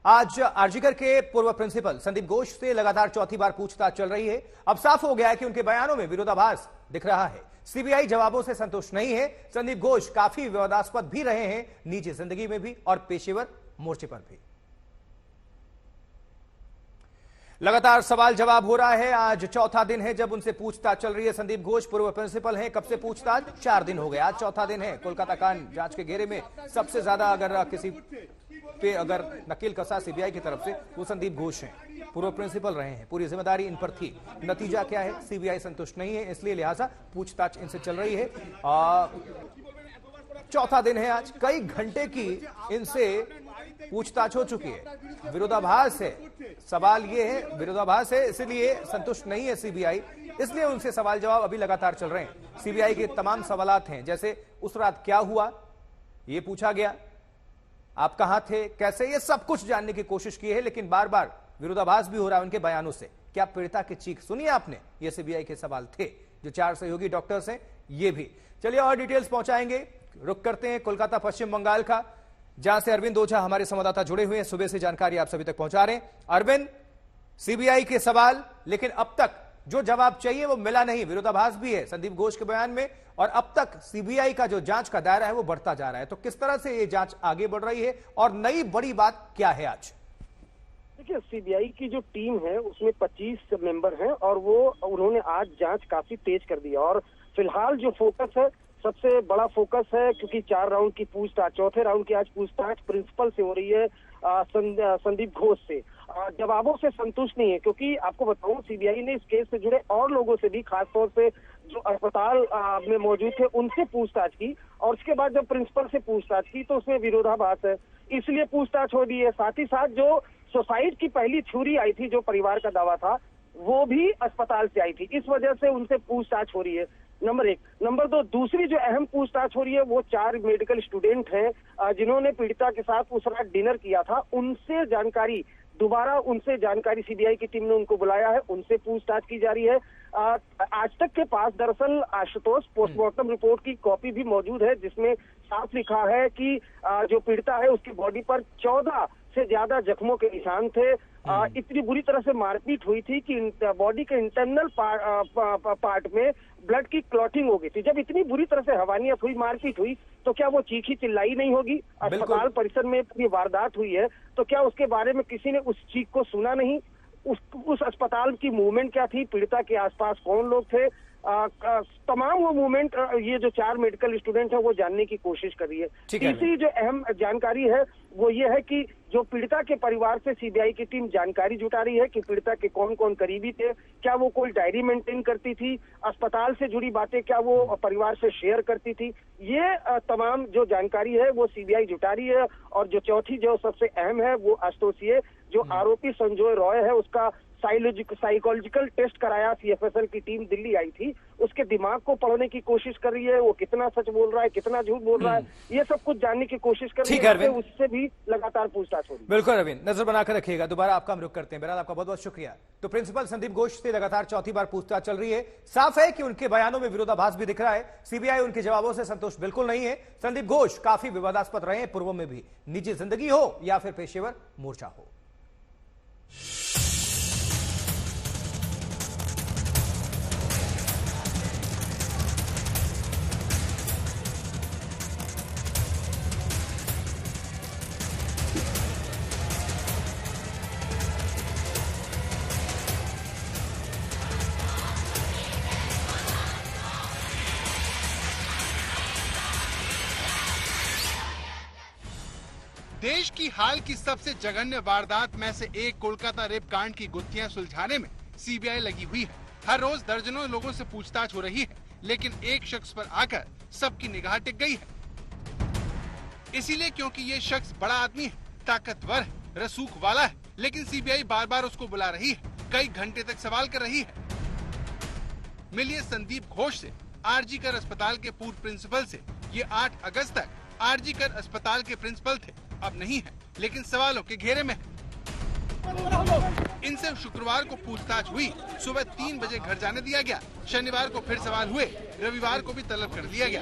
आज आरजीकर के पूर्व प्रिंसिपल संदीप घोष से लगातार चौथी बार पूछताछ चल रही है। अब साफ हो गया है कि उनके बयानों में विरोधाभास दिख रहा है। सीबीआई जवाबों से संतुष्ट नहीं है। संदीप घोष काफी विवादास्पद भी रहे हैं, निजी जिंदगी में भी और पेशेवर मोर्चे पर भी। लगातार सवाल जवाब हो रहा है। आज चौथा दिन है जब उनसे पूछताछ चल रही है। संदीप घोष पूर्व प्रिंसिपल हैं, कब से पूछताछ? 4 दिन हो गए, आज चौथा दिन है। कोलकाता कांड जांच के घेरे में सबसे ज्यादा अगर किसी पे अगर नकील कसा सीबीआई की तरफ से वो संदीप घोष हैं। पूर्व प्रिंसिपल रहे हैं, पूरी जिम्मेदारी इन पर थी। नतीजा क्या है? सीबीआई संतुष्ट नहीं है, इसलिए लिहाजा पूछताछ इनसे चल रही है। चौथा दिन है आज, कई घंटे की इनसे पूछताछ हो चुकी है। विरोधाभास है, सवाल ये है विरोधाभास है, इसलिए संतुष्ट नहीं है सीबीआई, इसलिए उनसे सवाल जवाब अभी लगातार चल रहे हैं। सीबीआई के तमाम सवालात हैं, जैसे उस रात क्या हुआ ये पूछा गया, आप कहां थे, कैसे, ये सब कुछ जानने की कोशिश की है, लेकिन बार बार विरोधाभास भी हो रहा है उनके बयानों से। क्या पीड़िता की चीख सुनी आपने? ये सीबीआई के सवाल थे। जो 4 सहयोगी डॉक्टर्स हैं ये भी। चलिए और डिटेल्स पहुंचाएंगे। रुक करते हैं कोलकाता पश्चिम बंगाल का, जहां से अरविंद ओझा हमारे संवाददाता जुड़े हुए हैं। सुबह से जानकारी आप सभी तक पहुंचा रहे हैं। अरविंद, सीबीआई के सवाल, लेकिन अब तक जो जवाब चाहिए वो मिला नहीं। विरोधाभास भी है संदीप घोष के बयान में, और अब तक सीबीआई का जो जांच का दायरा है वो बढ़ता जा रहा है। तो किस तरह से ये जांच आगे बढ़ रही है और नई बड़ी बात क्या है आज? देखिए, सीबीआई की जो टीम है उसमें 25 मेंबर हैं और उन्होंने आज जांच काफी तेज कर दी। और फिलहाल जो फोकस है, सबसे बड़ा फोकस है, क्योंकि 4 राउंड की पूछताछ, चौथे राउंड की आज पूछताछ प्रिंसिपल से हो रही है, संदीप घोष से। जवाबों से संतुष्ट नहीं है, क्योंकि आपको बताऊं सीबीआई ने इस केस से जुड़े और लोगों से भी, खासतौर से जो अस्पताल में मौजूद थे उनसे पूछताछ की, और उसके बाद जब प्रिंसिपल से पूछताछ की तो उसमें विरोधाभास है, इसलिए पूछताछ हो रही है। साथ ही साथ जो सुसाइड की पहली थ्योरी आई थी, जो परिवार का दावा था, वो भी अस्पताल से आई थी, इस वजह से उनसे पूछताछ हो रही है, नंबर 1। नंबर 2, दूसरी जो अहम पूछताछ हो रही है वो 4 मेडिकल स्टूडेंट हैं जिन्होंने पीड़िता के साथ उस रात डिनर किया था, उनसे जानकारी, दोबारा उनसे जानकारी सीबीआई की टीम ने उनको बुलाया है, उनसे पूछताछ की जा रही है। आज तक के पास दरअसल आशुतोष पोस्टमार्टम रिपोर्ट की कॉपी भी मौजूद है, जिसमें साफ लिखा है कि जो पीड़िता है उसकी बॉडी पर 14 से ज्यादा जख्मों के निशान थे। इतनी बुरी तरह से मारपीट हुई थी कि बॉडी के इंटरनल पार्ट में ब्लड की क्लॉटिंग हो गई थी। जब इतनी बुरी तरह से हवानियत हुई, मारपीट हुई, तो क्या वो चीखी चिल्लाई नहीं होगी? अस्पताल परिसर में इतनी वारदात हुई है, तो क्या उसके बारे में किसी ने उस चीख को सुना नहीं? उस अस्पताल की मूवमेंट क्या थी, पीड़िता के आसपास कौन लोग थे, तमाम वो मूवमेंट ये जो 4 मेडिकल स्टूडेंट हैं वो जानने की कोशिश कर रही है। तीसरी जो अहम जानकारी है वो ये है कि जो पीड़िता के परिवार से सीबीआई की टीम जानकारी जुटा रही है कि पीड़िता के कौन कौन करीबी थे, क्या वो कोई डायरी मेंटेन करती थी, अस्पताल से जुड़ी बातें क्या वो परिवार से शेयर करती थी, ये तमाम जो जानकारी है वो सीबीआई जुटा रही है। और जो चौथी जो सबसे अहम है वो एसोसिएट, जो आरोपी संजय रॉय है उसका साइकोलॉजिकल टेस्ट कराया, सीएफएसएल की टीम दिल्ली आई थी, उसके दिमाग को पढ़ने की कोशिश कर रही है, वो कितना सच बोल रहा है, कितना झूठ बोल रहा है, ये सब कुछ जानने की कोशिश कर रही है। उससे भी लगातार पूछताछ हो रही है। बिल्कुल रविंद्र, नजर बनाकर रखिएगा। दोबारा आपका हम रुख करते हैं। बहरहाल आपका बहुत बहुत शुक्रिया। तो प्रिंसिपल संदीप घोष से लगातार चौथी बार पूछताछ चल रही है। साफ है कि उनके बयानों में विरोधाभास भी दिख रहा है। सीबीआई उनके जवाबों से संतुष्ट बिल्कुल नहीं है। संदीप घोष काफी विवादास्पद रहे हैं पूर्व में भी, निजी जिंदगी हो या फिर पेशेवर मोर्चा हो। देश की हाल की सबसे जघन्य वारदात में से एक कोलकाता रेप कांड की गुत्थियां सुलझाने में सीबीआई लगी हुई है। हर रोज दर्जनों लोगों से पूछताछ हो रही है, लेकिन एक शख्स पर आकर सबकी निगाह टिक गई है। इसीलिए क्योंकि ये शख्स बड़ा आदमी है, ताकतवर है, रसूख वाला है, लेकिन सीबीआई बार बार उसको बुला रही है, कई घंटे तक सवाल कर रही है। मिलिए संदीप घोष से, आरजीकर अस्पताल के पूर्व प्रिंसिपल से। ये 8 अगस्त तक आरजीकर अस्पताल के प्रिंसिपल थे, अब नहीं है, लेकिन सवालों के घेरे में। इनसे शुक्रवार को पूछताछ हुई, सुबह 3 बजे घर जाने दिया गया। शनिवार को फिर सवाल हुए, रविवार को भी तलब कर लिया गया।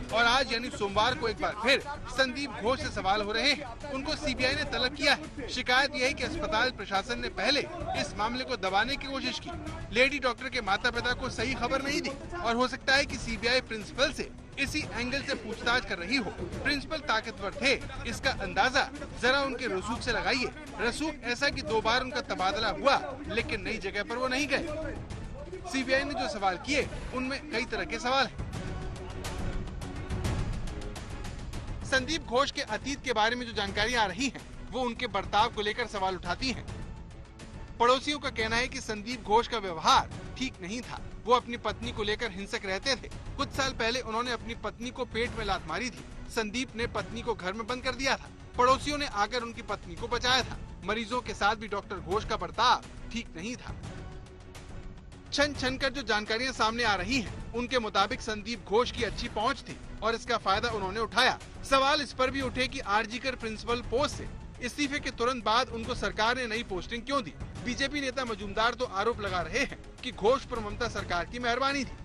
और आज यानी सोमवार को एक बार फिर संदीप घोष से सवाल हो रहे हैं। उनको सीबीआई ने तलब किया है। शिकायत यह है कि अस्पताल प्रशासन ने पहले इस मामले को दबाने की कोशिश की। लेडी डॉक्टर के माता पिता को सही खबर नहीं दी और हो सकता है कि सीबीआई प्रिंसिपल से इसी एंगल से पूछताछ कर रही हो। प्रिंसिपल ताकतवर थे, इसका अंदाजा जरा उनके रसूख से लगाइए। रसूख ऐसा कि 2 बार उनका तबादला हुआ, लेकिन नई जगह पर वो नहीं गए। सीबीआई ने जो सवाल किए उनमें कई तरह के सवाल हैं। संदीप घोष के अतीत के बारे में जो जानकारी आ रही है वो उनके बर्ताव को लेकर सवाल उठाती है। पड़ोसियों का कहना है कि संदीप घोष का व्यवहार ठीक नहीं था। वो अपनी पत्नी को लेकर हिंसक रहते थे। कुछ साल पहले उन्होंने अपनी पत्नी को पेट में लात मारी थी। संदीप ने पत्नी को घर में बंद कर दिया था। पड़ोसियों ने आकर उनकी पत्नी को बचाया था। मरीजों के साथ भी डॉक्टर घोष का बर्ताव ठीक नहीं था। छन छन कर जो जानकारियां सामने आ रही हैं, उनके मुताबिक संदीप घोष की अच्छी पहुंच थी और इसका फायदा उन्होंने उठाया। सवाल इस पर भी उठे कि आरजीकर प्रिंसिपल पोस्ट से इस्तीफे के तुरंत बाद उनको सरकार ने नई पोस्टिंग क्यों दी। बीजेपी नेता मजूमदार तो आरोप लगा रहे हैं कि घोष पर ममता सरकार की मेहरबानी थी।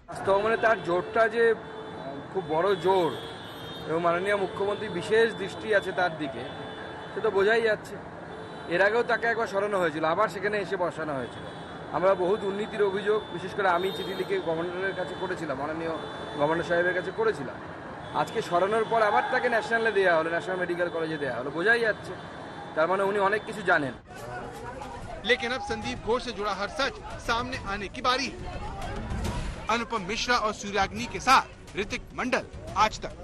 वास्तव में तार जोरटा जे खूब बड़ जोर এবং মাননীয় মুখ্যমন্ত্রী বিশেষ দৃষ্টি আছে তার দিকে, সে তো বোঝাই যাচ্ছে। এর আগেও তাকে একবার সরানো হয়েছিল, আবার সেখানে এসে বসানো হয়েছিল। আমরা বহু দুর্নীতির অভিযোগ, বিশেষ করে আমি চিঠি লিখে গভর্নরের কাছে করেছিলাম, মাননীয় গভর্নর সাহেবের কাছে করেছিলাম। আজকে সরানোর পর আবার তাকে ন্যাশনালে দেওয়া হলো, ন্যাশনাল মেডিকেল কলেজে দেওয়া হলো, বোঝাই যাচ্ছে তার মানে উনি অনেক কিছু জানেন। लेकिन अब संदीप घोष से जुड़ा हर सच सामने आने की बारी है। अनुपम मिश्रा और सूर्याग्नि के साथ ऋतिक मंडल, आज तक।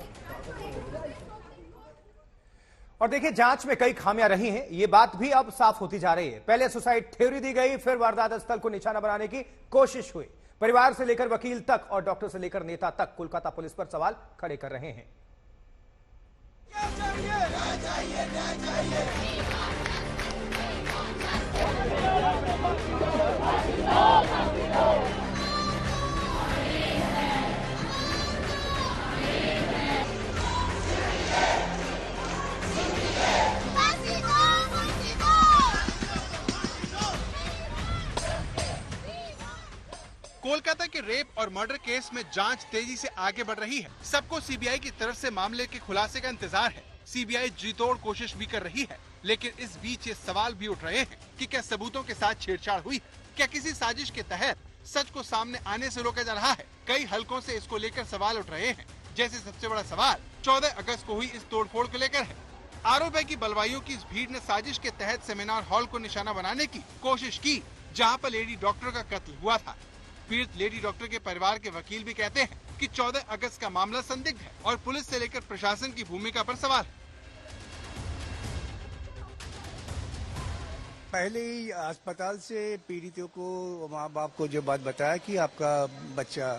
और देखिए, जांच में कई खामियां रही हैं, ये बात भी अब साफ होती जा रही है। पहले सुसाइड थ्योरी दी गई, फिर वारदात स्थल को निशाना बनाने की कोशिश हुई। परिवार से लेकर वकील तक और डॉक्टर से लेकर नेता तक कोलकाता पुलिस पर सवाल खड़े कर रहे हैं। कोलकाता के रेप और मर्डर केस में जांच तेजी से आगे बढ़ रही है। सबको सीबीआई की तरफ से मामले के खुलासे का इंतजार है। सीबीआई जी तोड़ कोशिश भी कर रही है, लेकिन इस बीच ये सवाल भी उठ रहे हैं कि क्या सबूतों के साथ छेड़छाड़ हुई, क्या किसी साजिश के तहत सच को सामने आने से रोका जा रहा है। कई हलकों से इसको लेकर सवाल उठ रहे हैं। जैसे सबसे बड़ा सवाल 14 अगस्त को हुई इस तोड़फोड़ को लेकर है। आरोप है कि बलवाइयों की इस भीड़ ने साजिश के तहत सेमिनार हॉल को निशाना बनाने की कोशिश की, जहाँ पर लेडी डॉक्टर का कत्ल हुआ था। पीड़ित लेडी डॉक्टर के परिवार के वकील भी कहते हैं कि 14 अगस्त का मामला संदिग्ध है और पुलिस से लेकर प्रशासन की भूमिका पर सवाल है। पहले ही अस्पताल से पीड़ितों को, माँ बाप को जो बात बताया कि आपका बच्चा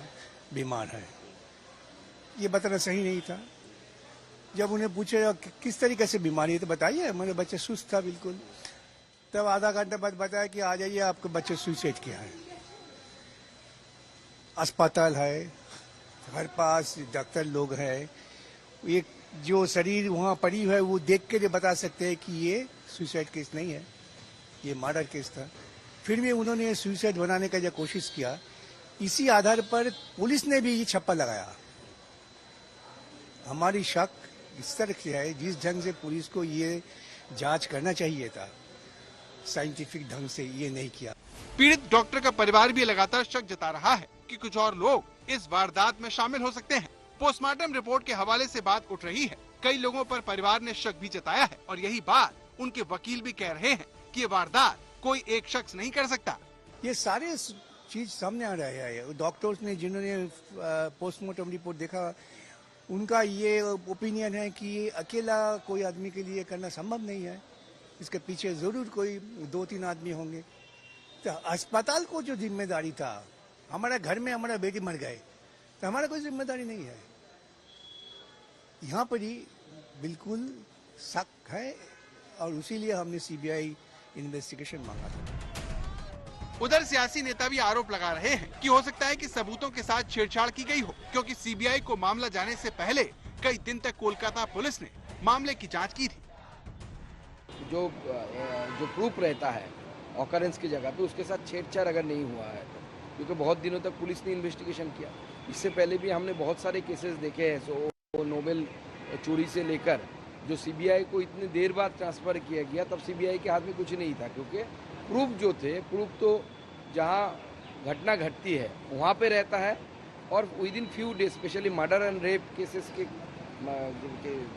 बीमार है, ये बताना सही नहीं था। जब उन्हें पूछे किस तरीके से बीमारी है तो बताइए, मेरे बच्चे सुस्त था बिल्कुल। तब आधा घंटा बाद बताया कि आ जाइए, आपके बच्चे सुसाइड किया है। अस्पताल है, हर पास डॉक्टर लोग हैं, एक जो शरीर वहाँ पड़ी है वो देख के बता सकते हैं कि ये सुसाइड केस नहीं है, ये मर्डर केस था। फिर भी उन्होंने सुसाइड बनाने का जो कोशिश किया, इसी आधार पर पुलिस ने भी ये छप्पा लगाया। हमारी शक इस तरह से है, जिस ढंग से पुलिस को ये जांच करना चाहिए था, साइंटिफिक ढंग से ये नहीं किया। पीड़ित डॉक्टर का परिवार भी लगातार शक जता रहा है कि कुछ और लोग इस वारदात में शामिल हो सकते हैं। पोस्टमार्टम रिपोर्ट के हवाले से बात उठ रही है। कई लोगों पर परिवार ने शक भी जताया है और यही बात उनके वकील भी कह रहे हैं कि ये वारदात कोई एक शख्स नहीं कर सकता। ये सारे चीज सामने आ रहा है। डॉक्टर्स ने जिन्होंने पोस्टमार्टम रिपोर्ट देखा, उनका ये ओपिनियन है कि ये अकेला कोई आदमी के लिए करना संभव नहीं है, इसके पीछे जरूर कोई 2-3 आदमी होंगे। तो अस्पताल को जो जिम्मेदारी था, हमारा घर में हमारा बेटी मर गए तो हमारा कोई जिम्मेदारी नहीं है। यहाँ पर ही बिल्कुल शक है और इसीलिए हमने सीबीआई इन्वेस्टिगेशन मांगा था। उधर सियासी नेता भी आरोप लगा रहे हैं कि हो सकता है कि सबूतों के साथ छेड़छाड़ की गई हो, क्योंकि सीबीआई को मामला जाने से पहले कई दिन तक कोलकाता पुलिस ने मामले की जांच की थी। जो प्रूफ रहता है ऑकरेंस की जगह पे, उसके साथ छेड़छाड़ अगर नहीं हुआ है, क्योंकि बहुत दिनों तक पुलिस ने इन्वेस्टिगेशन किया, इससे पहले भी हमने बहुत सारे केसेस देखे हैं। सो नोबेल चोरी से लेकर जो सीबीआई को इतनी देर बाद ट्रांसफर किया गया, तब सीबीआई के हाथ में कुछ नहीं था, क्योंकि प्रूफ जो थे, प्रूफ तो जहां घटना घटती है वहां पे रहता है, और with in few days, specially murder and rape cases के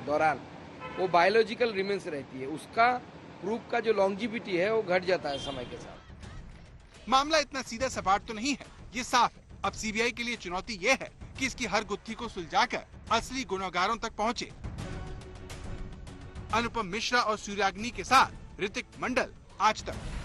दौरान वो बायोलॉजिकल रिमेंस रहती है, उसका प्रूफ का जो लॉन्जिविटी है वो घट जाता है समय के साथ। मामला इतना सीधा सपाट तो नहीं है, ये साफ है। अब सीबीआई के लिए चुनौती ये है कि इसकी हर गुत्थी को सुलझाकर असली गुनहगारों तक पहुंचे। अनुपम मिश्रा और सूर्याग्नि के साथ ऋतिक मंडल, आज तक।